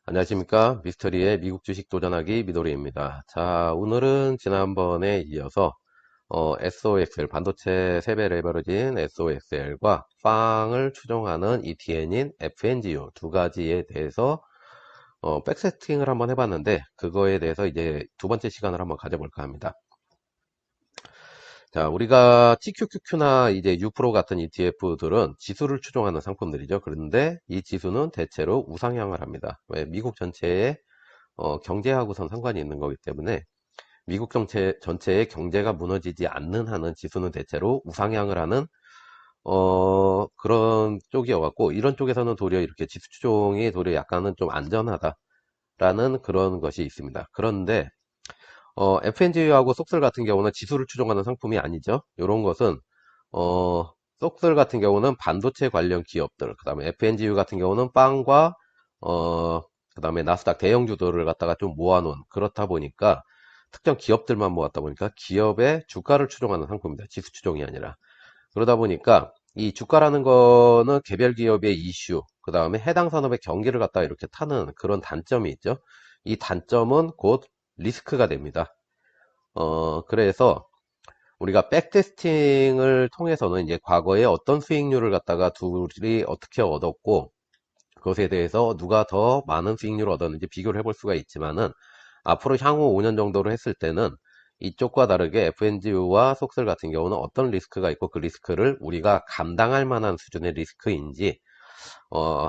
안녕하십니까. 미스터리의 미국 주식 도전하기 미도리입니다. 자, 오늘은 지난번에 이어서 SOXL, 반도체 세배 레버리지인 SOXL과 빵을 추종하는 ETN인 FNGU 두 가지에 대해서 백세팅을 한번 해봤는데, 그거에 대해서 이제 두 번째 시간을 한번 가져볼까 합니다. 자, 우리가 GQQQ나 이제 U-프로 같은 ETF들은 지수를 추종하는 상품들이죠. 그런데 이 지수는 대체로 우상향을 합니다. 왜? 미국 전체에 경제하고선 상관이 있는 거기 때문에 미국 전체의 경제가 무너지지 않는 한은 지수는 대체로 우상향을 하는 그런 쪽이어갖고, 이런 쪽에서는 도리어 이렇게 지수 추종이 도리어 약간은 좀 안전하다라는 그런 것이 있습니다. 그런데 FNG하고 속설 같은 경우는 지수를 추종하는 상품이 아니죠. 이런 것은 속설 같은 경우는 반도체 관련 기업들, 그 다음에 FNGU 같은 경우는 빵과 그 다음에 나스닥 대형주들을 갖다가 좀 모아놓은, 그렇다 보니까 특정 기업들만 모았다 보니까 기업의 주가를 추종하는 상품입니다. 지수 추종이 아니라. 그러다 보니까 이 주가라는 거는 개별 기업의 이슈, 그 다음에 해당 산업의 경기를 갖다가 이렇게 타는 그런 단점이 있죠. 이 단점은 곧 리스크가 됩니다. 그래서 우리가 백테스팅을 통해서는 이제 과거에 어떤 수익률을 갖다가 둘이 어떻게 얻었고, 그것에 대해서 누가 더 많은 수익률을 얻었는지 비교를 해볼 수가 있지만은, 앞으로 향후 5년 정도로 했을 때는 이쪽과 다르게 FNG와 속설 같은 경우는 어떤 리스크가 있고, 그 리스크를 우리가 감당할 만한 수준의 리스크인지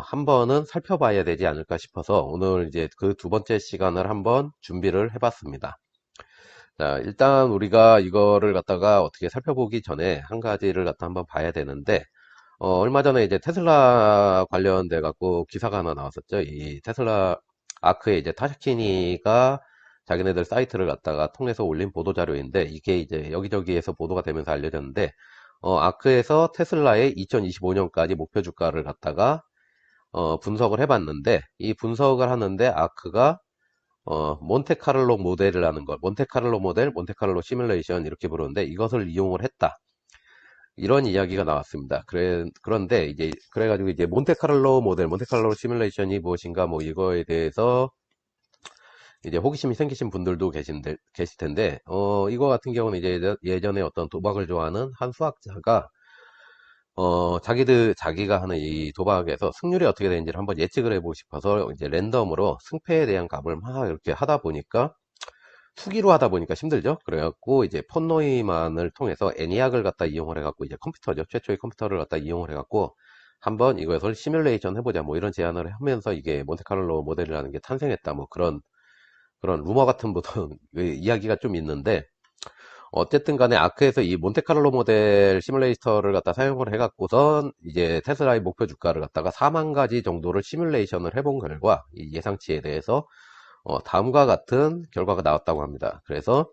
한번은 살펴봐야 되지 않을까 싶어서 오늘 이제 그 두 번째 시간을 한번 준비를 해봤습니다. 자, 일단 우리가 이거를 갖다가 어떻게 살펴보기 전에 한 가지를 갖다 한번 봐야 되는데, 얼마 전에 이제 테슬라 관련돼 갖고 기사가 하나 나왔었죠. 이 테슬라 아크에 이제 타샤키니가 자기네들 사이트를 갖다가 통해서 올린 보도 자료인데, 이게 이제 여기저기에서 보도가 되면서 알려졌는데, 아크에서 테슬라의 2025년까지 목표 주가를 갖다가 분석을 해봤는데, 이 분석을 하는데 아크가 몬테카를로 모델이라는 걸, 몬테카를로 모델, 몬테카를로 시뮬레이션 이렇게 부르는데, 이것을 이용을 했다. 이런 이야기가 나왔습니다. 그런데 이제 그래가지고 이제 몬테카를로 모델, 몬테카를로 시뮬레이션이 무엇인가 뭐 이거에 대해서 이제 호기심이 생기신 분들도 계실 텐데, 이거 같은 경우는 이제 예전에 어떤 도박을 좋아하는 한 수학자가 자기가 하는 이 도박에서 승률이 어떻게 되는지를 한번 예측을 해보고 싶어서 이제 랜덤으로 승패에 대한 값을 막 이렇게 하다 보니까, 수기로 하다 보니까 힘들죠. 그래갖고 이제 폰노이만을 통해서 애니악을 갖다 이용을 해갖고, 이제 컴퓨터죠. 최초의 컴퓨터를 갖다 이용을 해갖고 한번 이것을 시뮬레이션 해보자 뭐 이런 제안을 하면서 이게 몬테카를로 모델이라는 게 탄생했다 뭐 그런 루머 같은 보통 이야기가 좀 있는데, 어쨌든 간에 아크에서 이 몬테카를로 모델 시뮬레이터를 갖다 사용을 해갖고선 이제 테슬라의 목표 주가를 갖다가 4만 가지 정도를 시뮬레이션을 해본 결과 이 예상치에 대해서 다음과 같은 결과가 나왔다고 합니다. 그래서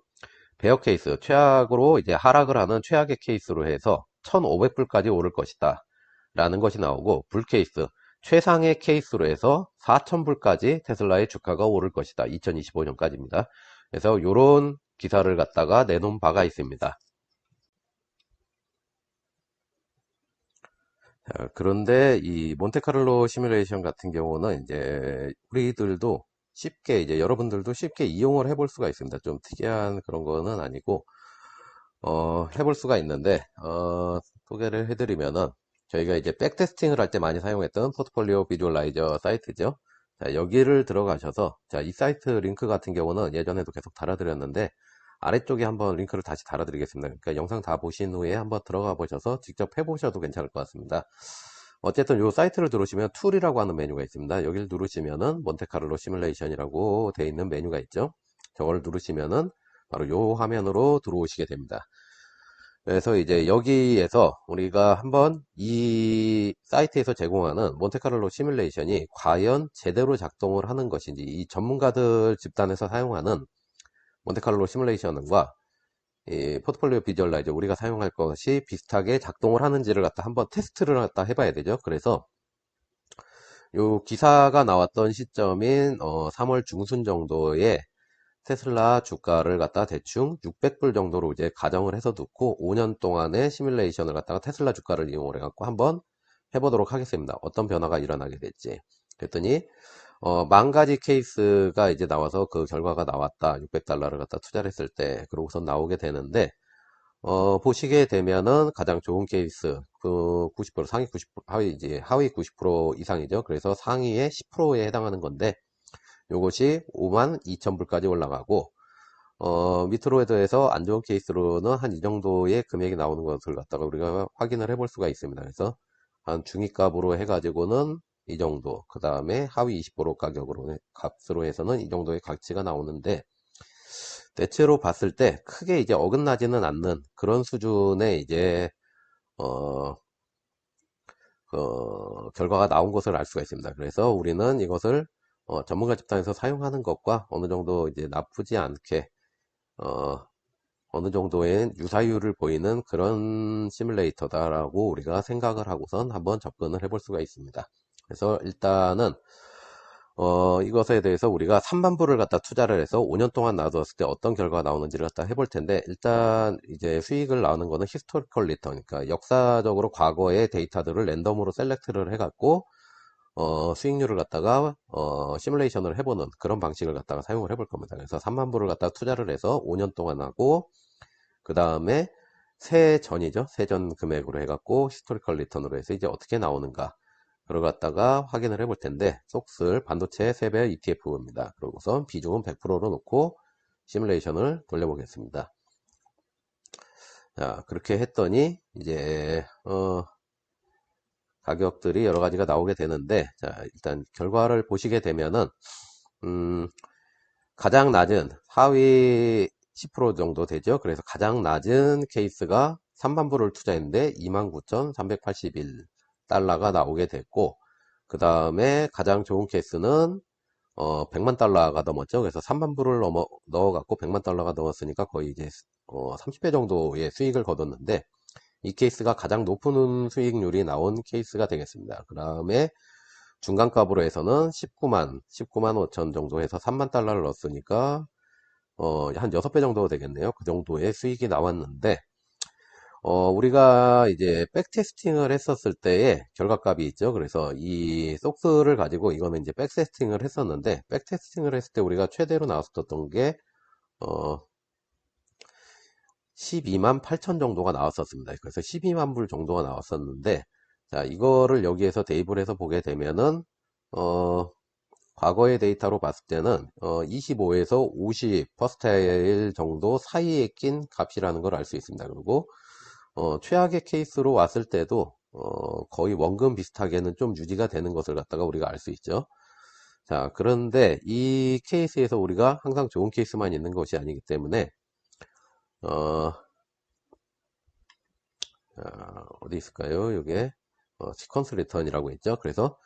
베어 케이스, 최악으로 이제 하락을 하는 최악의 케이스로 해서 1,500불까지 오를 것이다 라는 것이 나오고, 불 케이스, 최상의 케이스로 해서 4,000불까지 테슬라의 주가가 오를 것이다. 2025년까지입니다. 그래서 이런 기사를 갖다가 내놓은 바가 있습니다. 자, 그런데 이 몬테카를로 시뮬레이션 같은 경우는 이제 우리들도 쉽게, 이제 여러분들도 쉽게 이용을 해볼 수가 있습니다. 좀 특이한 그런 거는 아니고 해볼 수가 있는데, 소개를 해드리면은 저희가 이제 백테스팅을 할 때 많이 사용했던 포트폴리오 비주얼라이저 사이트죠. 자, 여기를 들어가셔서, 자, 이 사이트 링크 같은 경우는 예전에도 계속 달아드렸는데, 아래쪽에 한번 링크를 다시 달아드리겠습니다. 그러니까 영상 다 보신 후에 한번 들어가 보셔서 직접 해보셔도 괜찮을 것 같습니다. 어쨌든 이 사이트를 누르시면 툴이라고 하는 메뉴가 있습니다. 여기를 누르시면은 몬테카를로 시뮬레이션이라고 되어 있는 메뉴가 있죠. 저걸 누르시면은 바로 이 화면으로 들어오시게 됩니다. 그래서 이제 여기에서 우리가 한번 이 사이트에서 제공하는 몬테카를로 시뮬레이션이 과연 제대로 작동을 하는 것인지, 이 전문가들 집단에서 사용하는 몬테카를로 시뮬레이션과 이 포트폴리오 비주얼라이저 우리가 사용할 것이 비슷하게 작동을 하는지를 갖다 한번 테스트를 갖다 해봐야 되죠. 그래서 요 기사가 나왔던 시점인 3월 중순 정도에 테슬라 주가를 갖다 대충 600불 정도로 이제 가정을 해서 놓고 5년 동안의 시뮬레이션을 갖다가 테슬라 주가를 이용을 해갖고 한번 해보도록 하겠습니다. 어떤 변화가 일어나게 될지. 그랬더니 만 가지 케이스가 이제 나와서 그 결과가 나왔다. 600달러를 갖다 투자를 했을 때, 그러고선 나오게 되는데, 보시게 되면은 가장 좋은 케이스, 그 90%, 상위 90%, 하위 90% 이상이죠. 그래서 상위의 10%에 해당하는 건데, 요것이 52,000불까지 올라가고, 밑으로 더해서 안 좋은 케이스로는 한 이 정도의 금액이 나오는 것을 갖다가 우리가 확인을 해볼 수가 있습니다. 그래서 한 중위값으로 해가지고는 이 정도, 그 다음에 하위 20% 가격으로, 값으로 해서는 이 정도의 가치가 나오는데, 대체로 봤을 때 크게 이제 어긋나지는 않는 그런 수준의 이제, 어, 결과가 나온 것을 알 수가 있습니다. 그래서 우리는 이것을 전문가 집단에서 사용하는 것과 어느 정도 이제 나쁘지 않게, 어, 어느 정도의 유사율을 보이는 그런 시뮬레이터다라고 우리가 생각을 하고선 한번 접근을 해볼 수가 있습니다. 그래서 일단은 이것에 대해서 우리가 3만 불을 갖다 투자를 해서 5년 동안 놔두었을 때 어떤 결과가 나오는지를 갖다 해볼 텐데, 일단 이제 수익을 나오는 거는 히스토리컬 리턴, 그러니까 역사적으로 과거의 데이터들을 랜덤으로 셀렉트를 해갖고 수익률을 갖다가 시뮬레이션을 해보는 그런 방식을 갖다가 사용을 해볼 겁니다. 그래서 3만 불을 갖다가 투자를 해서 5년 동안 하고, 그 다음에 세전이죠. 세전 금액으로 해갖고 히스토리컬 리턴으로 해서 이제 어떻게 나오는가 그걸 갖다가 확인을 해볼 텐데, 속슬 반도체 세배 ETF입니다. 그러고선 비중은 100%로 놓고 시뮬레이션을 돌려보겠습니다. 자, 그렇게 했더니 이제 가격들이 여러 가지가 나오게 되는데, 자, 일단 결과를 보시게 되면은 가장 낮은 하위 10% 정도 되죠. 그래서 가장 낮은 케이스가 3만 불을 투자했는데 29,381달러가 나오게 됐고, 그 다음에 가장 좋은 케이스는 100만 달러가 넘었죠. 그래서 3만 불을 넣어갖고 100만 달러가 넘었으니까 거의 이제 30배 정도의 수익을 거뒀는데, 이 케이스가 가장 높은 수익률이 나온 케이스가 되겠습니다. 그 다음에 중간값으로 해서는 19만 5천 정도 해서 3만 달러를 넣었으니까 한 6배 정도 되겠네요. 그 정도의 수익이 나왔는데, 우리가 이제 백테스팅을 했었을 때의 결과값이 있죠. 그래서 이 속스를 가지고 이거는 이제 백테스팅을 했었는데, 백테스팅을 했을 때 우리가 최대로 나왔었던 게 12만 8천 정도가 나왔었습니다. 그래서 12만 불 정도가 나왔었는데, 자, 이거를 여기에서 대입을 해서 보게 되면은 과거의 데이터로 봤을 때는 25에서 50 퍼스타일 정도 사이에 낀 값이라는 걸 알 수 있습니다. 그리고 최악의 케이스로 왔을 때도 거의 원금 비슷하게는 좀 유지가 되는 것을 갖다가 우리가 알 수 있죠. 자, 그런데 이 케이스에서 우리가 항상 좋은 케이스만 있는 것이 아니기 때문에 어디 있을까요? 이게 시퀀스 리턴이라고 있죠. 그래서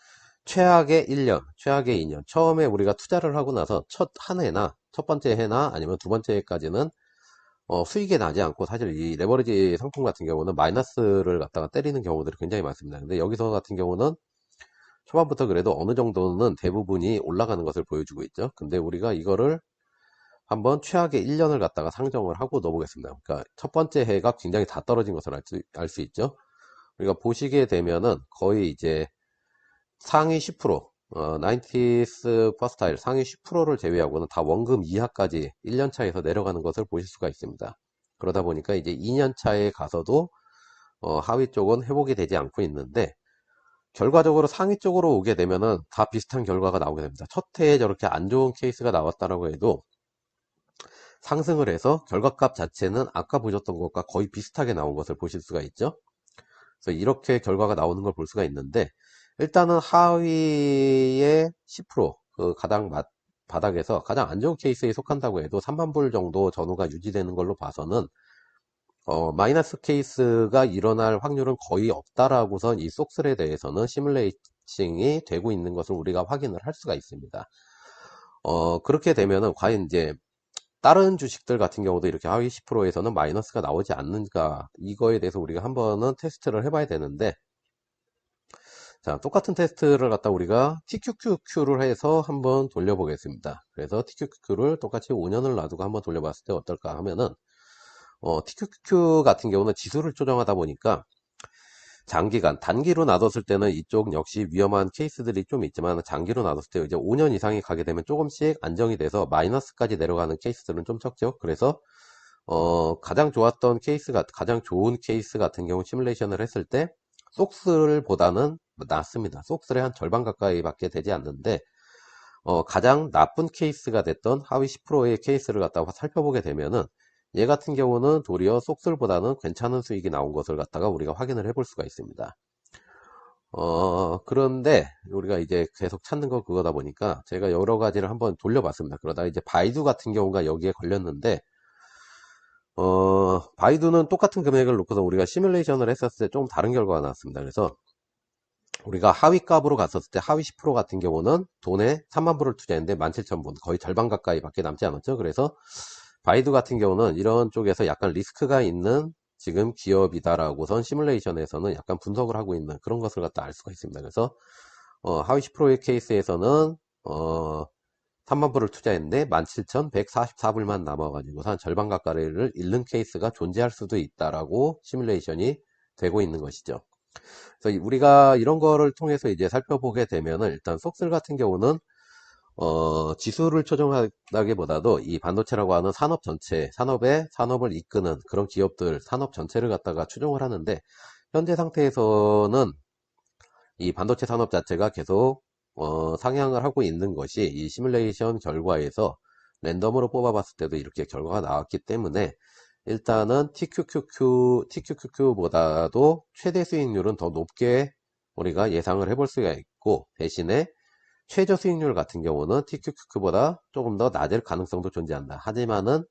최악의 1년, 최악의 2년. 처음에 우리가 투자를 하고 나서 첫 한 해나, 첫 번째 해나 아니면 두 번째 해까지는 수익이 나지 않고, 사실 이 레버리지 상품 같은 경우는 마이너스를 갖다가 때리는 경우들이 굉장히 많습니다. 근데 여기서 같은 경우는 초반부터 그래도 어느 정도는 대부분이 올라가는 것을 보여주고 있죠. 근데 우리가 이거를 한번 최악의 1년을 갖다가 상정을 하고 넣어보겠습니다. 그러니까 첫 번째 해가 굉장히 다 떨어진 것을 알 수 있죠. 우리가 보시게 되면은 거의 이제 상위 10%, 90스 퍼스타일 상위 10%를 제외하고는 다 원금 이하까지 1년 차에서 내려가는 것을 보실 수가 있습니다. 그러다 보니까 이제 2년 차에 가서도 하위 쪽은 회복이 되지 않고 있는데, 결과적으로 상위 쪽으로 오게 되면은 다 비슷한 결과가 나오게 됩니다. 첫 해에 저렇게 안 좋은 케이스가 나왔다라고 해도 상승을 해서 결과값 자체는 아까 보셨던 것과 거의 비슷하게 나온 것을 보실 수가 있죠. 그래서 이렇게 결과가 나오는 걸 볼 수가 있는데, 일단은 하위의 10%, 그 가장 바닥에서 가장 안 좋은 케이스에 속한다고 해도 3만 불 정도 전후가 유지되는 걸로 봐서는 마이너스 케이스가 일어날 확률은 거의 없다라고선 이 속슬에 대해서는 시뮬레이팅이 되고 있는 것을 우리가 확인을 할 수가 있습니다. 그렇게 되면은 과연 이제 다른 주식들 같은 경우도 이렇게 하위 10%에서는 마이너스가 나오지 않는가, 이거에 대해서 우리가 한번은 테스트를 해봐야 되는데, 자, 똑같은 테스트를 갖다 우리가 TQQQ를 해서 한번 돌려보겠습니다. 그래서 TQQQ를 똑같이 5년을 놔두고 한번 돌려봤을 때 어떨까 하면은 TQQQ 같은 경우는 지수를 조정하다 보니까 장기간, 단기로 놔뒀을 때는 이쪽 역시 위험한 케이스들이 좀 있지만, 장기로 놔뒀을 때 이제 5년 이상이 가게 되면 조금씩 안정이 돼서 마이너스까지 내려가는 케이스들은 좀 적죠. 그래서 가장 좋았던 케이스가, 가장 좋은 케이스 같은 경우 시뮬레이션을 했을 때 속스보다는 낫습니다. 속스의 한 절반 가까이 밖에 되지 않는데, 가장 나쁜 케이스가 됐던 하위 10%의 케이스를 갖다가 살펴보게 되면은, 얘 같은 경우는 도리어 속슬보다는 괜찮은 수익이 나온 것을 갖다가 우리가 확인을 해볼 수가 있습니다. 그런데 우리가 이제 계속 찾는 거 그거다 보니까 제가 여러 가지를 한번 돌려봤습니다. 그러다 이제 바이두 같은 경우가 여기에 걸렸는데, 바이두는 똑같은 금액을 놓고서 우리가 시뮬레이션을 했었을 때 좀 다른 결과가 나왔습니다. 그래서 우리가 하위 값으로 갔었을 때 하위 10% 같은 경우는 돈에 3만 불을 투자했는데 17,000분, 거의 절반 가까이 밖에 남지 않았죠. 그래서 바이두 같은 경우는 이런 쪽에서 약간 리스크가 있는 지금 기업이다라고선 시뮬레이션에서는 약간 분석을 하고 있는 그런 것을 갖다 알 수가 있습니다. 그래서 하위 10%의 케이스에서는 3만 불을 투자했는데 17,144불만 남아가지고 한 절반 가까이를 잃는 케이스가 존재할 수도 있다라고 시뮬레이션이 되고 있는 것이죠. 그래서 우리가 이런 거를 통해서 이제 살펴보게 되면은 일단 속슬 같은 경우는 지수를 초정하기보다도 이 반도체라고 하는 산업 전체, 산업을 이끄는 그런 기업들, 산업 전체를 갖다가 추종을 하는데, 현재 상태에서는 이 반도체 산업 자체가 계속 상향을 하고 있는 것이 이 시뮬레이션 결과에서 랜덤으로 뽑아봤을 때도 이렇게 결과가 나왔기 때문에, 일단은 TQQQ보다도 최대 수익률은 더 높게 우리가 예상을 해볼 수가 있고, 대신에 최저 수익률 같은 경우는 TQQQ보다 조금 더 낮을 가능성도 존재한다. 하지만은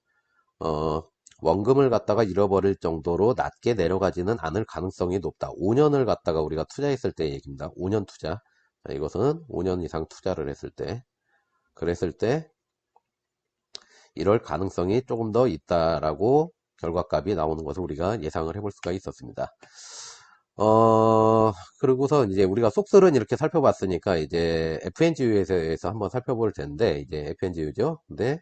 원금을 갖다가 잃어버릴 정도로 낮게 내려가지는 않을 가능성이 높다. 5년을 갖다가 우리가 투자했을 때 얘기입니다. 5년 투자. 자, 이것은 5년 이상 투자를 했을 때, 그랬을 때 이럴 가능성이 조금 더 있다라고 결과값이 나오는 것을 우리가 예상을 해볼 수가 있었습니다. 그러고서 이제 우리가 속설은 이렇게 살펴봤으니까 이제 FNGU에서 한번 살펴볼 텐데, 이제 FNGU죠. 근데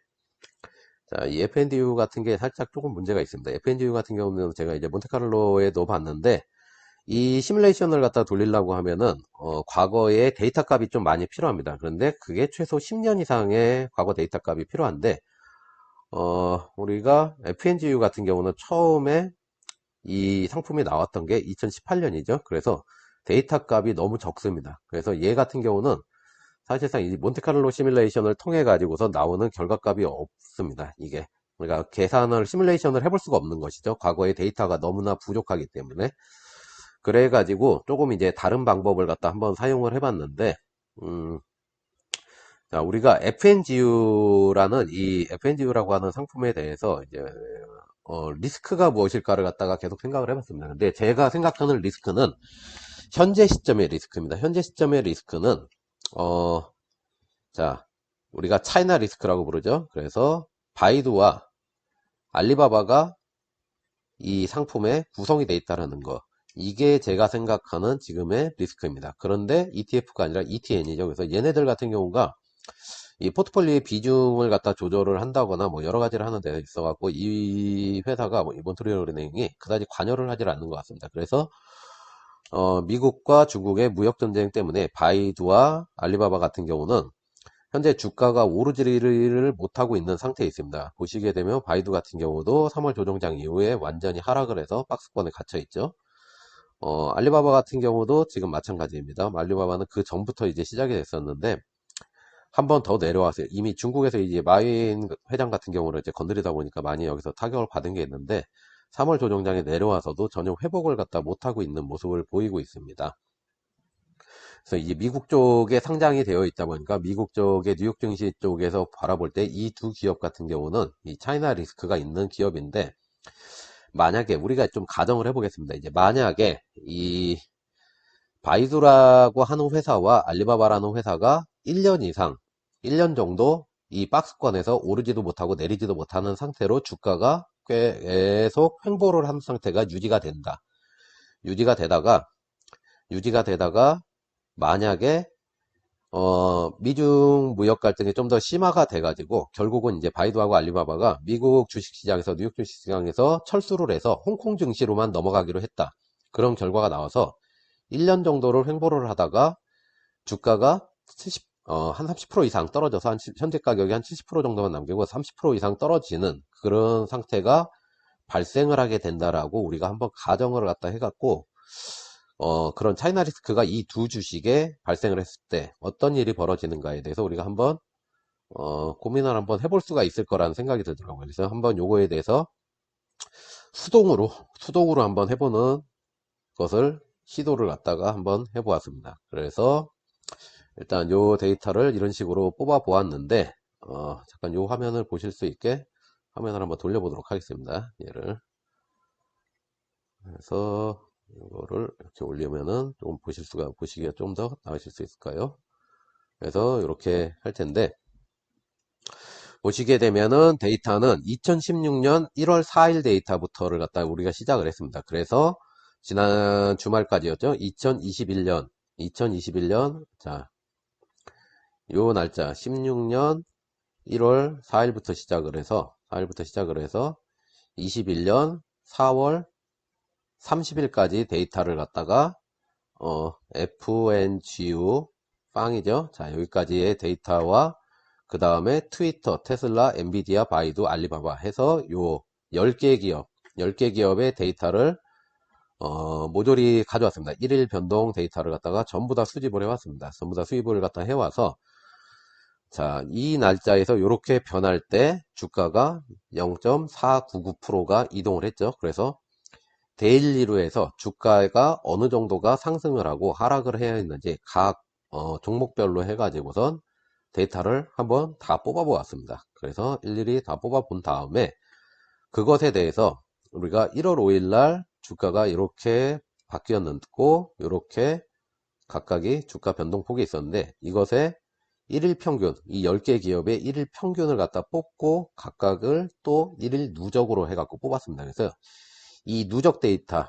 자, 이 FNGU 같은 게 살짝 조금 문제가 있습니다. FNGU 같은 경우는 제가 이제 몬테카를로에도 봤는데, 이 시뮬레이션을 갖다 돌리려고 하면은 과거의 데이터 값이 좀 많이 필요합니다. 그런데 그게 최소 10년 이상의 과거 데이터 값이 필요한데, 우리가 FNGU 같은 경우는 처음에 이 상품이 나왔던 게 2018년이죠. 그래서 데이터 값이 너무 적습니다. 그래서 얘 같은 경우는 사실상 이 몬테카를로 시뮬레이션을 통해 가지고서 나오는 결과값이 없습니다. 이게 그러니까 계산을 시뮬레이션을 해볼 수가 없는 것이죠. 과거의 데이터가 너무나 부족하기 때문에. 그래 가지고 조금 이제 다른 방법을 갖다 한번 사용을 해봤는데, 자, 우리가 FNGU라는 이 FNGU라고 하는 상품에 대해서 이제 리스크가 무엇일까를 갖다가 계속 생각을 해봤습니다. 근데 제가 생각하는 리스크는 현재 시점의 리스크입니다. 현재 시점의 리스크는 자, 우리가 차이나 리스크라고 부르죠. 그래서 바이두와 알리바바가 이 상품에 구성이 되어 있다는 거, 이게 제가 생각하는 지금의 리스크입니다. 그런데 ETF가 아니라 ETN이죠. 그래서 얘네들 같은 경우가 이 포트폴리오의 비중을 갖다 조절을 한다거나 뭐 여러 가지를 하는 데 있어 갖고 이 회사가 뭐 몬트리올은행이 그다지 관여를 하지 않는 것 같습니다. 그래서 미국과 중국의 무역 전쟁 때문에 바이두와 알리바바 같은 경우는 현재 주가가 오르지를 못하고 있는 상태에 있습니다. 보시게 되면 바이두 같은 경우도 3월 조정장 이후에 완전히 하락을 해서 박스권에 갇혀 있죠. 알리바바 같은 경우도 지금 마찬가지입니다. 알리바바는 그 전부터 이제 시작이 됐었는데 한 번 더 내려왔어요. 이미 중국에서 이제 마윈 회장 같은 경우를 이제 건드리다 보니까 많이 여기서 타격을 받은 게 있는데 3월 조정장에 내려와서도 전혀 회복을 갖다 못하고 있는 모습을 보이고 있습니다. 그래서 이제 미국 쪽에 상장이 되어 있다 보니까 미국 쪽의 뉴욕 증시 쪽에서 바라볼 때 이 두 기업 같은 경우는 이 차이나 리스크가 있는 기업인데, 만약에 우리가 좀 가정을 해보겠습니다. 이제 만약에 이 바이두라고 하는 회사와 알리바바라는 회사가 1년 이상, 1년 정도 이 박스권에서 오르지도 못하고 내리지도 못하는 상태로 주가가 계속 횡보를 한 상태가 유지가 된다. 유지가 되다가 만약에 미중 무역 갈등이 좀 더 심화가 돼가지고 결국은 이제 바이두하고 알리바바가 미국 주식시장에서 뉴욕 주식시장에서 철수를 해서 홍콩 증시로만 넘어가기로 했다. 그런 결과가 나와서 1년 정도를 횡보를 하다가 주가가 한 30% 이상 떨어져서 현재 가격이 한 70% 정도만 남기고 30% 이상 떨어지는 그런 상태가 발생을 하게 된다라고 우리가 한번 가정을 갖다 해갖고 그런 차이나 리스크가 이 두 주식에 발생을 했을 때 어떤 일이 벌어지는가에 대해서 우리가 한번 고민을 한번 해볼 수가 있을 거라는 생각이 들더라고요. 그래서 한번 요거에 대해서 수동으로 한번 해보는 것을 시도를 갖다가 한번 해보았습니다. 그래서 일단 요 데이터를 이런 식으로 뽑아 보았는데 잠깐 요 화면을 보실 수 있게 화면을 한번 돌려보도록 하겠습니다. 얘를 그래서 이거를 이렇게 올리면은 좀 보시기가 좀 더 나으실 수 있을까요? 그래서 이렇게 할 텐데 보시게 되면은 데이터는 2016년 1월 4일 데이터부터를 갖다 우리가 시작을 했습니다. 그래서 지난 주말까지였죠. 2021년 자, 요 날짜 16년 1월 4일부터 시작을 해서 21년 4월 30일까지 데이터를 갖다가 FNGU 빵이죠. 자, 여기까지의 데이터와 그 다음에 트위터, 테슬라, 엔비디아, 바이두, 알리바바 해서 요 10개 기업의 데이터를 모조리 가져왔습니다. 1일 변동 데이터를 갖다가 전부 다 수집을 해왔습니다. 전부 다 수입을 갖다 해와서 자, 이 날짜에서 이렇게 변할 때 주가가 0.499%가 이동을 했죠. 그래서 데일리로 해서 주가가 어느 정도가 상승을 하고 하락을 해야 했는지 각 종목별로 해가지고선 데이터를 한번 다 뽑아 보았습니다. 그래서 일일이 다 뽑아 본 다음에 그것에 대해서 우리가 1월 5일 날 주가가 이렇게 바뀌었고 이렇게 각각이 주가 변동폭이 있었는데 이것에 1일 평균, 이 10개 기업의 1일 평균을 갖다 뽑고 각각을 또 1일 누적으로 해갖고 뽑았습니다. 그래서 이 누적 데이터,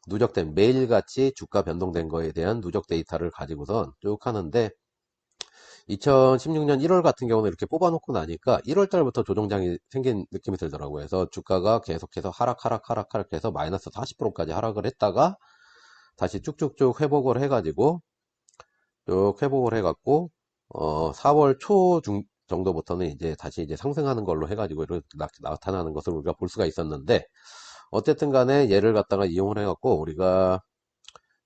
누적된 매일같이 주가 변동된 거에 대한 누적 데이터를 가지고선 쭉 하는데 2016년 1월 같은 경우는 이렇게 뽑아놓고 나니까 1월 달부터 조정장이 생긴 느낌이 들더라고요. 그래서 주가가 계속해서 하락해서 마이너스 40%까지 하락을 했다가 다시 쭉쭉쭉 회복을 해가지고 쭉 회복을 해갖고 4월 초 정도부터는 이제 다시 이제 상승하는 걸로 해가지고 이렇게 나타나는 것을 우리가 볼 수가 있었는데 어쨌든 간에 얘를 갖다가 이용을 해갖고 우리가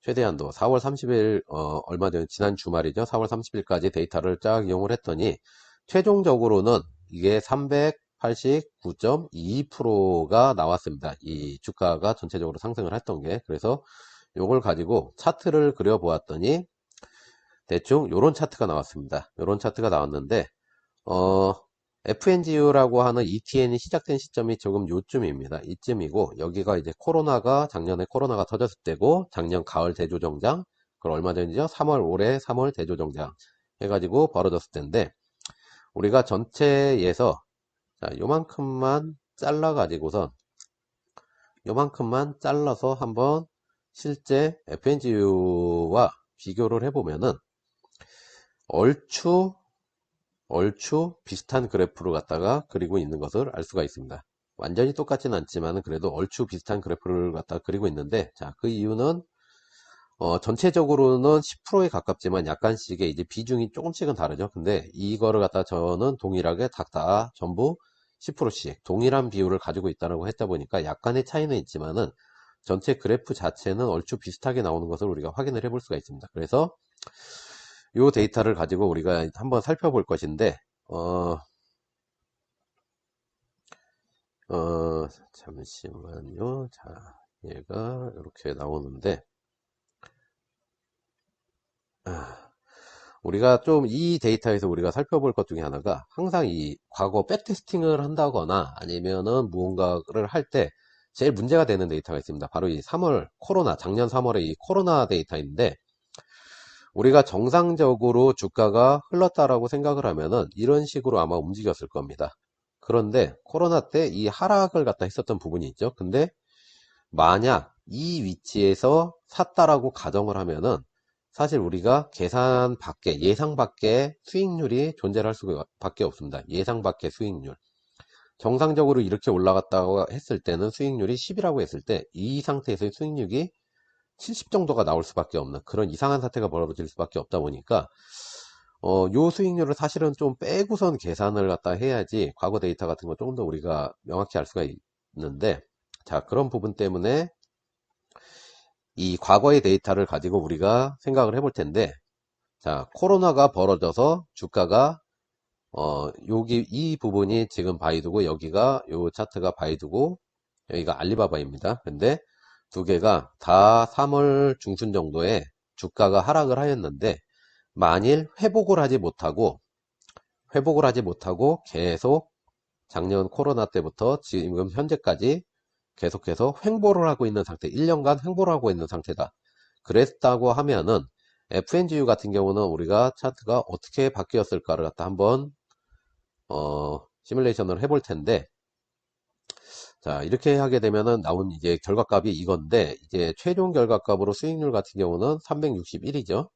최대한도 4월 30일 얼마 전 지난 주말이죠. 4월 30일까지 데이터를 쫙 이용을 했더니 최종적으로는 이게 389.22%가 나왔습니다. 이 주가가 전체적으로 상승을 했던 게. 그래서 요걸 가지고 차트를 그려 보았더니 대충 요런 차트가 나왔습니다. 요런 차트가 나왔는데 FNGU라고 하는 ETN이 시작된 시점이 조금 요쯤입니다. 이쯤이고 여기가 이제 작년에 코로나가 터졌을 때고 작년 가을 대조정장 그걸 얼마 전이죠? 올해 3월 대조정장 해가지고 벌어졌을 텐데 우리가 전체에서 자, 요만큼만 잘라서 한번 실제 FNGU와 비교를 해보면은 얼추 비슷한 그래프를 갖다가 그리고 있는 것을 알 수가 있습니다. 완전히 똑같진 않지만 그래도 얼추 비슷한 그래프를 갖다가 그리고 있는데 자, 그 이유는 전체적으로는 10%에 가깝지만 약간씩의 이제 비중이 조금씩은 다르죠. 근데 이거를 갖다 저는 동일하게 다 전부 10%씩 동일한 비율을 가지고 있다고 했다 보니까 약간의 차이는 있지만은 전체 그래프 자체는 얼추 비슷하게 나오는 것을 우리가 확인을 해볼 수가 있습니다. 그래서 이 데이터를 가지고 우리가 한번 살펴볼 것인데 잠시만요. 자, 얘가 이렇게 나오는데 우리가 좀 이 데이터에서 우리가 살펴볼 것 중에 하나가 항상 이 과거 백테스팅을 한다거나 아니면은 무언가를 할 때 제일 문제가 되는 데이터가 있습니다. 바로 이 작년 3월에 이 코로나 데이터인데 우리가 정상적으로 주가가 흘렀다라고 생각을 하면은 이런 식으로 아마 움직였을 겁니다. 그런데 코로나 때 이 하락을 갖다 했었던 부분이 있죠. 근데 만약 이 위치에서 샀다라고 가정을 하면은 사실 우리가 예상 밖의 수익률이 존재할 수밖에 없습니다. 예상 밖의 수익률. 정상적으로 이렇게 올라갔다고 했을 때는 수익률이 10이라고 했을 때 이 상태에서의 수익률이 70 정도가 나올 수밖에 없는 그런 이상한 사태가 벌어질 수밖에 없다 보니까 요 수익률을 사실은 좀 빼고선 계산을 갖다 해야지 과거 데이터 같은 거 조금 더 우리가 명확히 알 수가 있는데, 자, 그런 부분 때문에 이 과거의 데이터를 가지고 우리가 생각을 해볼 텐데, 자, 코로나가 벌어져서 주가가 여기 이 부분이 지금 바이두고, 여기가 요 차트가 바이두고, 여기가 알리바바입니다. 근데 두 개가 다 3월 중순 정도에 주가가 하락을 하였는데, 만일 회복을 하지 못하고 계속 작년 코로나 때부터 지금 현재까지 계속해서 횡보를 하고 있는 상태, 1년간 횡보를 하고 있는 상태다. 그랬다고 하면은 FNGU 같은 경우는 우리가 차트가 어떻게 바뀌었을까를 갖다 한번 시뮬레이션을 해볼 텐데, 자, 이렇게 하게 되면은 나온 이제 결과값이 이건데, 이제 최종 결과값으로 수익률 같은 경우는 361이죠.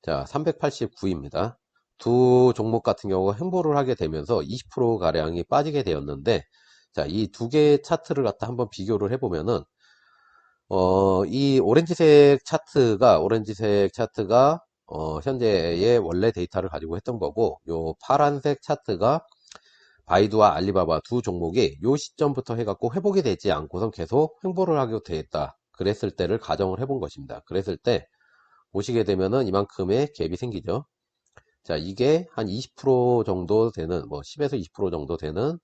자, 389입니다. 두 종목 같은 경우가 횡보를 하게 되면서 20% 가량이 빠지게 되었는데, 자, 이 두 개의 차트를 갖다 한번 비교를 해보면은, 이 오렌지색 차트가, 현재의 원래 데이터를 가지고 했던 거고, 요 파란색 차트가 바이두와 알리바바 두 종목이 요 시점부터 해갖고 회복이 되지 않고선 계속 횡보를 하게 되었다. 그랬을 때를 가정을 해본 것입니다. 그랬을 때, 보시게 되면은 이만큼의 갭이 생기죠. 자, 이게 한 20% 정도 되는, 뭐 10에서 20% 정도 되는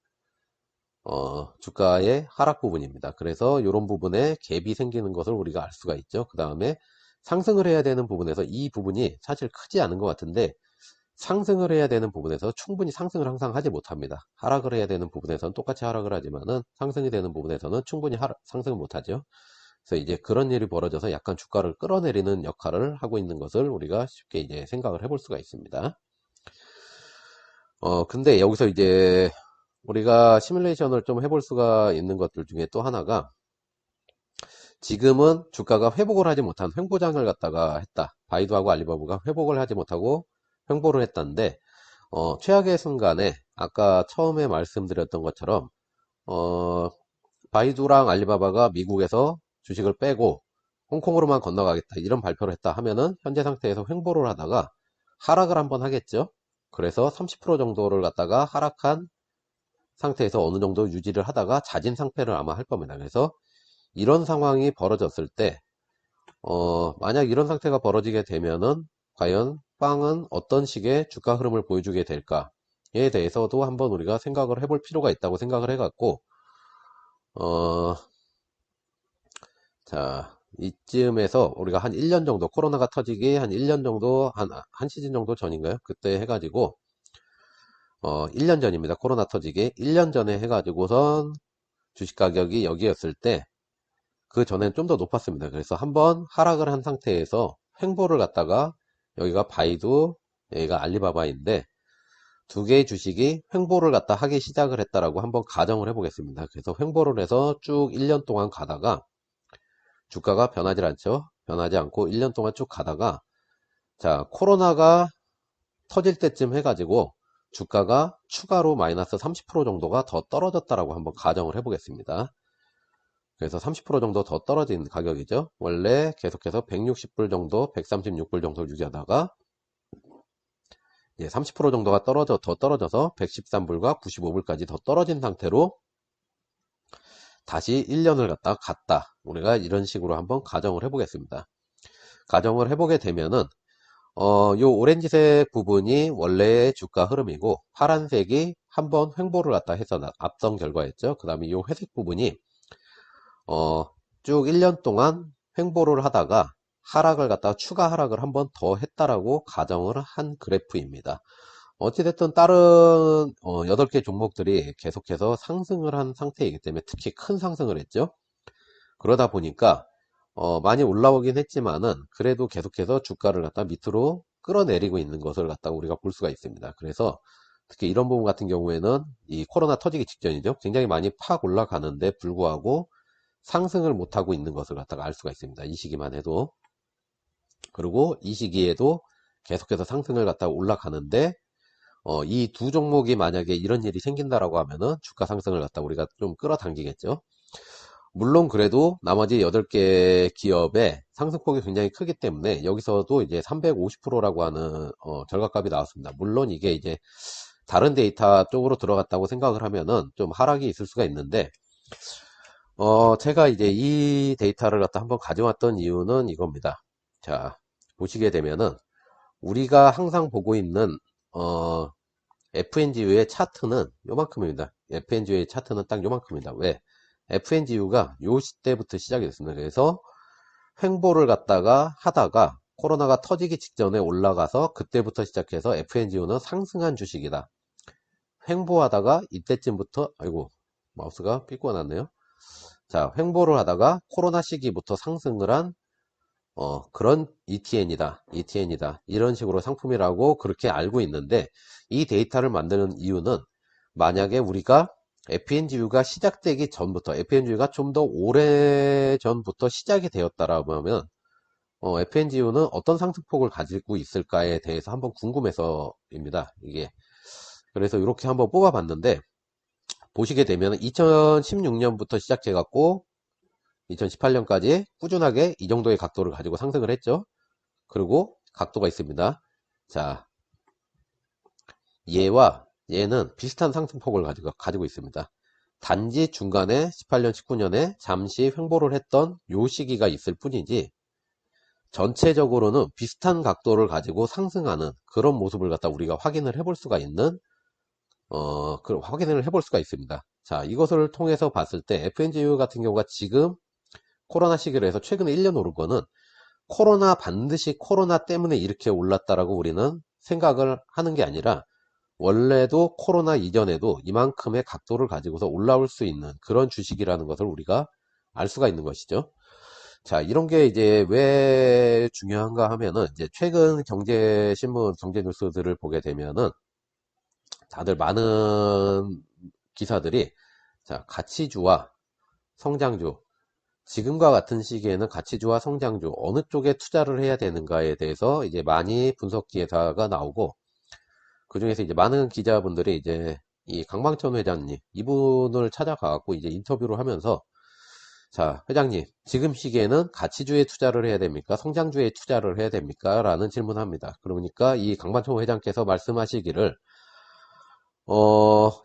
주가의 하락 부분입니다. 그래서 이런 부분에 갭이 생기는 것을 우리가 알 수가 있죠. 그 다음에 상승을 해야 되는 부분에서 이 부분이 사실 크지 않은 것 같은데, 상승을 해야 되는 부분에서 충분히 상승을 항상 하지 못합니다. 하락을 해야 되는 부분에서는 똑같이 하락을 하지만은, 상승이 되는 부분에서는 충분히 상승을 못하죠. 그래서 이제 그런 일이 벌어져서 약간 주가를 끌어내리는 역할을 하고 있는 것을 우리가 쉽게 이제 생각을 해볼 수가 있습니다. 근데 여기서 이제 우리가 시뮬레이션을 좀 해볼 수가 있는 것들 중에 또 하나가, 지금은 주가가 회복을 하지 못한 횡보장을 갖다가 했다. 바이두하고 알리바바가 회복을 하지 못하고 횡보를 했다는데, 최악의 순간에 아까 처음에 말씀드렸던 것처럼 바이두랑 알리바바가 미국에서 주식을 빼고 홍콩으로만 건너가겠다, 이런 발표를 했다 하면은 현재 상태에서 횡보를 하다가 하락을 한번 하겠죠. 그래서 30% 정도를 갖다가 하락한 상태에서 어느 정도 유지를 하다가 자진 상패를 아마 할 겁니다. 그래서 이런 상황이 벌어졌을 때, 만약 이런 상태가 벌어지게 되면은 과연 빵은 어떤 식의 주가 흐름을 보여주게 될까에 대해서도 한번 우리가 생각을 해볼 필요가 있다고 생각을 해갖고, 자, 이쯤에서 우리가 한 1년 정도, 코로나가 터지기 한 1년 정도, 한 시즌 정도 전인가요? 그때 해가지고, 1년 전입니다. 코로나 터지기. 1년 전에 해가지고선 주식 가격이 여기였을 때, 그 전엔 좀 더 높았습니다. 그래서 한번 하락을 한 상태에서 횡보를 갖다가, 여기가 바이두, 여기가 알리바바인데, 두 개의 주식이 횡보를 갖다 하기 시작을 했다라고 한번 가정을 해보겠습니다. 그래서 횡보를 해서 쭉 1년 동안 가다가, 주가가 변하지 않죠. 변하지 않고 1년 동안 쭉 가다가, 자, 코로나가 터질 때쯤 해가지고 주가가 추가로 마이너스 30% 정도가 더 떨어졌다라고 한번 가정을 해보겠습니다. 그래서 30% 정도 더 떨어진 가격이죠. 원래 계속해서 160불 정도, 136불 정도를 유지하다가 이제 30% 정도가 더 떨어져서 113불과 95불까지 더 떨어진 상태로 다시 1년을 갔다. 우리가 이런 식으로 한번 가정을 해보겠습니다. 가정을 해보게 되면은, 요 오렌지색 부분이 원래의 주가 흐름이고, 파란색이 한번 횡보를 갖다 해서 앞선 결과였죠. 그 다음에 요 회색 부분이, 쭉 1년 동안 횡보를 하다가 하락을 갖다가 추가 하락을 한번 더 했다라고 가정을 한 그래프입니다. 어찌됐든 다른 8개 종목들이 계속해서 상승을 한 상태이기 때문에, 특히 큰 상승을 했죠. 그러다 보니까 많이 올라오긴 했지만은 그래도 계속해서 주가를 갖다 밑으로 끌어내리고 있는 것을 갖다 우리가 볼 수가 있습니다. 그래서 특히 이런 부분 같은 경우에는 이 코로나 터지기 직전이죠. 굉장히 많이 팍 올라가는데 불구하고 상승을 못하고 있는 것을 갖다가 알 수가 있습니다. 이 시기만 해도. 그리고 이 시기에도 계속해서 상승을 갖다가 올라가는데, 이 두 종목이 만약에 이런 일이 생긴다라고 하면은 주가 상승을 갖다 우리가 좀 끌어당기겠죠. 물론 그래도 나머지 8개 기업의 상승폭이 굉장히 크기 때문에 여기서도 이제 350%라고 하는 절각값이 나왔습니다. 물론 이게 이제 다른 데이터 쪽으로 들어갔다고 생각을 하면은 좀 하락이 있을 수가 있는데 제가 이제 이 데이터를 갖다 한번 가져왔던 이유는 이겁니다. 자, 보시게 되면은 우리가 항상 보고 있는 FNGU의 차트는 요만큼입니다. FNGU의 차트는 딱 요만큼입니다. 왜? FNGU가 요 시대부터 시작이 됐습니다. 그래서 횡보를 갖다가 하다가 코로나가 터지기 직전에 올라가서 그때부터 시작해서 FNGU는 상승한 주식이다. 횡보하다가 이때쯤부터 아이고 마우스가 삐꾸가 났네요. 자, 횡보를 하다가 코로나 시기부터 상승을 한 그런 ETN이다. 이런 식으로 상품이라고 그렇게 알고 있는데 이 데이터를 만드는 이유는 만약에 우리가 FNGU가 시작되기 전부터 FNGU가 좀 더 오래 전부터 시작이 되었다라고 하면 FNGU는 어떤 상승폭을 가지고 있을까에 대해서 한번 궁금해서입니다. 이게 그래서 이렇게 한번 뽑아봤는데 보시게 되면 2016년부터 시작해 갖고 2018년까지 꾸준하게 이 정도의 각도를 가지고 상승을 했죠. 그리고 각도가 있습니다. 자, 얘와 얘는 비슷한 상승폭을 가지고 있습니다. 단지 중간에 18년, 19년에 잠시 횡보를 했던 요 시기가 있을 뿐이지 전체적으로는 비슷한 각도를 가지고 상승하는 그런 모습을 갖다 우리가 확인을 해볼 수가 있는 확인을 해볼 수가 있습니다. 자, 이것을 통해서 봤을 때 FNGU 같은 경우가 지금 코로나 시기로 해서 최근에 1년 오른 거는 반드시 코로나 때문에 이렇게 올랐다라고 우리는 생각을 하는 게 아니라 원래도 코로나 이전에도 이만큼의 각도를 가지고서 올라올 수 있는 그런 주식이라는 것을 우리가 알 수가 있는 것이죠. 자, 이런 게 이제 왜 중요한가 하면은 이제 최근 경제신문, 경제뉴스들을 보게 되면은 다들 많은 기사들이 자, 가치주와 성장주 지금과 같은 시기에는 가치주와 성장주 어느 쪽에 투자를 해야 되는가에 대해서 이제 많이 분석 기사가 나오고 그 중에서 이제 많은 기자분들이 이제 이 강방천 회장님 이분을 찾아가갖고 이제 인터뷰를 하면서 자, 회장님 지금 시기에는 가치주에 투자를 해야 됩니까? 성장주에 투자를 해야 됩니까? 라는 질문을 합니다. 그러니까 이 강방천 회장께서 말씀하시기를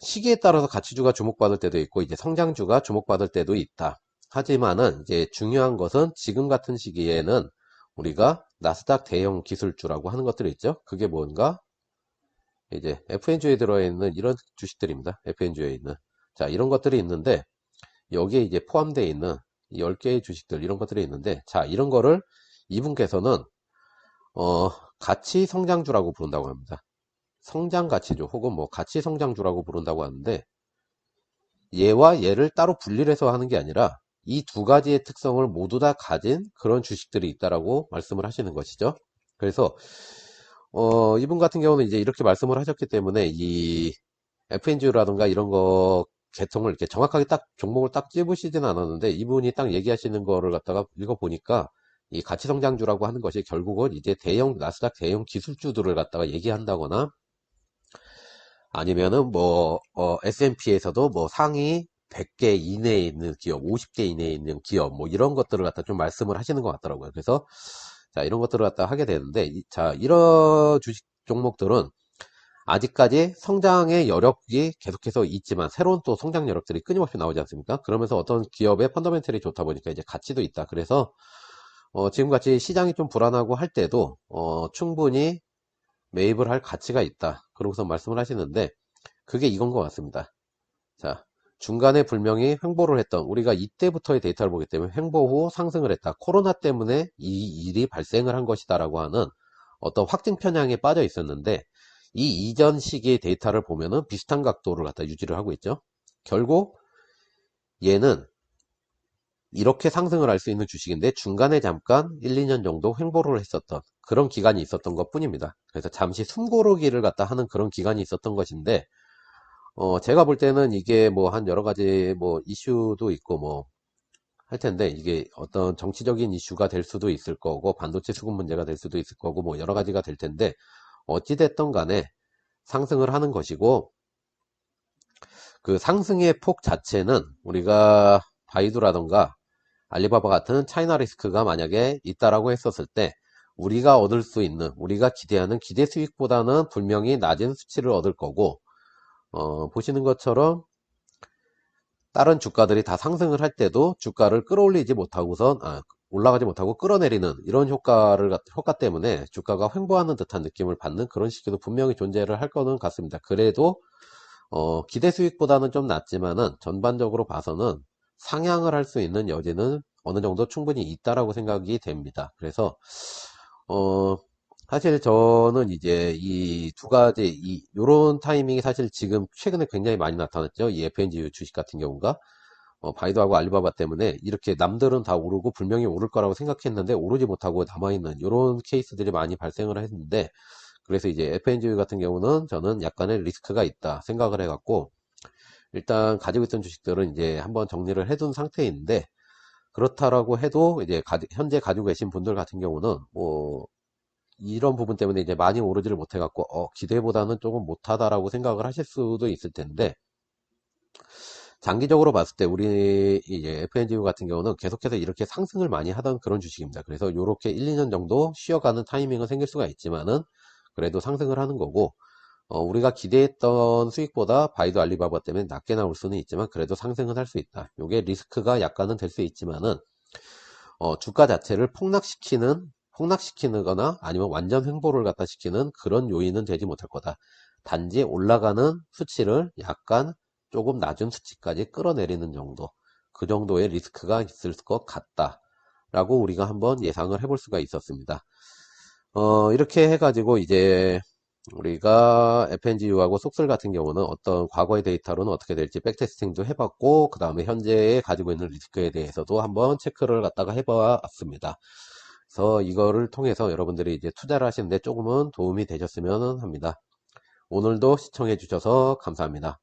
시기에 따라서 가치주가 주목받을 때도 있고 이제 성장주가 주목받을 때도 있다. 하지만은 이제 중요한 것은 지금 같은 시기에는 우리가 나스닥 대형 기술주라고 하는 것들이 있죠. 그게 뭔가 이제 FNG에 들어있는 이런 주식들입니다. FNG에 있는 자 이런 것들이 있는데 여기에 이제 포함되어 있는 10개의 주식들 이런 것들이 있는데 자 이런 거를 이분께서는 가치 성장주라고 부른다고 합니다. 성장 가치주 혹은 뭐 가치 성장주라고 부른다고 하는데 얘와 얘를 따로 분리를 해서 하는 게 아니라 이 두 가지의 특성을 모두 다 가진 그런 주식들이 있다라고 말씀을 하시는 것이죠. 그래서 이분 같은 경우는 이제 이렇게 말씀을 하셨기 때문에 이 FNG라든가 이런 거 계통을 이렇게 정확하게 딱 종목을 딱 찝으시진 않았는데 이분이 딱 얘기하시는 거를 갖다가 읽어보니까 이 가치성장주라고 하는 것이 결국은 이제 대형 나스닥 대형 기술주들을 갖다가 얘기한다거나 아니면은 뭐 S&P에서도 뭐 상위 100개 이내에 있는 기업, 50개 이내에 있는 기업 뭐 이런 것들을 갖다 좀 말씀을 하시는 것 같더라고요. 그래서 자 이런 것들을 갖다 하게 되는데 자 이런 주식 종목들은 아직까지 성장의 여력이 계속해서 있지만 새로운 또 성장 여력들이 끊임없이 나오지 않습니까? 그러면서 어떤 기업의 펀더멘털이 좋다 보니까 이제 가치도 있다. 그래서 지금같이 시장이 좀 불안하고 할 때도 충분히 매입을 할 가치가 있다. 그러고서 말씀을 하시는데 그게 이건 것 같습니다. 자, 중간에 분명히 횡보를 했던 우리가 이때부터의 데이터를 보기 때문에 횡보 후 상승을 했다. 코로나 때문에 이 일이 발생을 한 것이다 라고 하는 어떤 확증 편향에 빠져 있었는데 이 이전 시기의 데이터를 보면은 비슷한 각도를 갖다 유지를 하고 있죠. 결국 얘는 이렇게 상승을 할 수 있는 주식인데 중간에 잠깐 1, 2년 정도 횡보를 했었던 그런 기간이 있었던 것 뿐입니다. 그래서 잠시 숨고르기를 갖다 하는 그런 기간이 있었던 것인데 제가 볼 때는 이게 뭐 한 여러 가지 뭐 이슈도 있고 뭐 할 텐데 이게 어떤 정치적인 이슈가 될 수도 있을 거고 반도체 수급 문제가 될 수도 있을 거고 뭐 여러 가지가 될 텐데 어찌됐던 간에 상승을 하는 것이고 그 상승의 폭 자체는 우리가 바이두라던가 알리바바 같은 차이나 리스크가 만약에 있다라고 했었을 때 우리가 얻을 수 있는, 우리가 기대하는 기대 수익보다는 분명히 낮은 수치를 얻을 거고, 보시는 것처럼 다른 주가들이 다 상승을 할 때도 주가를 끌어올리지 못하고선, 올라가지 못하고 끌어내리는 이런 효과 때문에 주가가 횡보하는 듯한 느낌을 받는 그런 시기도 분명히 존재를 할 거는 같습니다. 그래도 기대 수익보다는 좀 낮지만은 전반적으로 봐서는 상향을 할 수 있는 여지는 어느 정도 충분히 있다라고 생각이 됩니다. 그래서 사실 저는 이제 이 두 가지 요런 타이밍이 사실 지금 최근에 굉장히 많이 나타났죠. 이 FNG 주식 같은 경우가 바이두하고 알리바바 때문에 이렇게 남들은 다 오르고 분명히 오를 거라고 생각했는데 오르지 못하고 남아있는 이런 케이스들이 많이 발생을 했는데, 그래서 이제 FNG 같은 경우는 저는 약간의 리스크가 있다 생각을 해갖고 일단 가지고 있던 주식들은 이제 한번 정리를 해둔 상태인데, 그렇다라고 해도 이제 현재 가지고 계신 분들 같은 경우는 뭐 이런 부분 때문에 이제 많이 오르지를 못해갖고 기대보다는 조금 못하다라고 생각을 하실 수도 있을 텐데, 장기적으로 봤을 때 우리 이제 FNGU 같은 경우는 계속해서 이렇게 상승을 많이 하던 그런 주식입니다. 그래서 이렇게 1, 2년 정도 쉬어가는 타이밍은 생길 수가 있지만은 그래도 상승을 하는 거고, 우리가 기대했던 수익보다 바이두 알리바바 때문에 낮게 나올 수는 있지만 그래도 상승은 할 수 있다. 요게 리스크가 약간은 될 수 있지만은 주가 자체를 폭락시키거나 아니면 완전 횡보를 갖다 시키는 그런 요인은 되지 못할 거다. 단지 올라가는 수치를 약간 조금 낮은 수치까지 끌어내리는 정도, 그 정도의 리스크가 있을 것 같다 라고 우리가 한번 예상을 해볼 수가 있었습니다. 이렇게 해가지고 이제 우리가 FNGU하고 속설 같은 경우는 어떤 과거의 데이터로는 어떻게 될지 백테스팅도 해봤고, 그 다음에 현재 가지고 있는 리스크에 대해서도 한번 체크를 갖다가 해봤습니다. 그래서 이거를 통해서 여러분들이 이제 투자를 하시는데 조금은 도움이 되셨으면 합니다. 오늘도 시청해 주셔서 감사합니다.